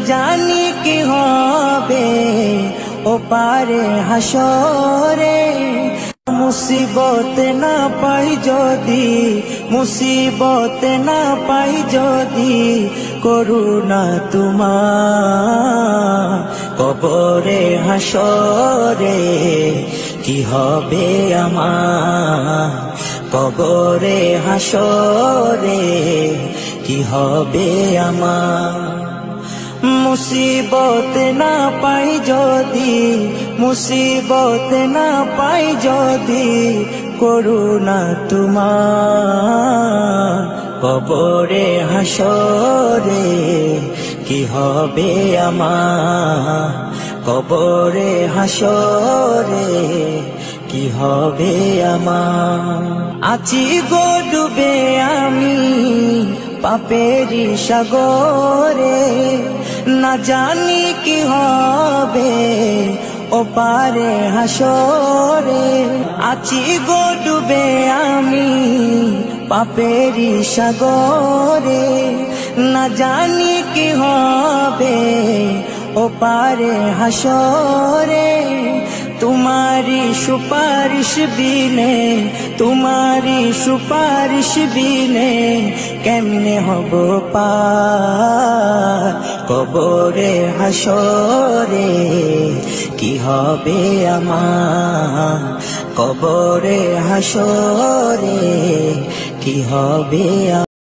জানি কি হবে ও পারে হাসরে। মুসিবত না পাই যদি, মুসিবত না পাই যদি, করুণা তোমার কবরে হাসরে কি হবে আমার, কবরে হাসরে কি হবে আমার। মুসিবত না পাই যদি, মুসিবত না পাই যদি, করুণা তোমার কবরে হাসরে কি হবে আমার, কবরে হাসরে কি হবে আমার। আছি গো ডুবে আমি পাপেরি সাগরে, না জানি কি হবে ও পারে হাসরে। আছি গো ডুবে আমি পাপেরি সাগরে, না জানি কি হবে ও পারে হাসরে। तुम्हारी सुपारिश बिने, तुम्हारी सुपारिश बिने केमने हबो पार कबरे हासरे की हबे आमार, कबरे हासरे की हबे।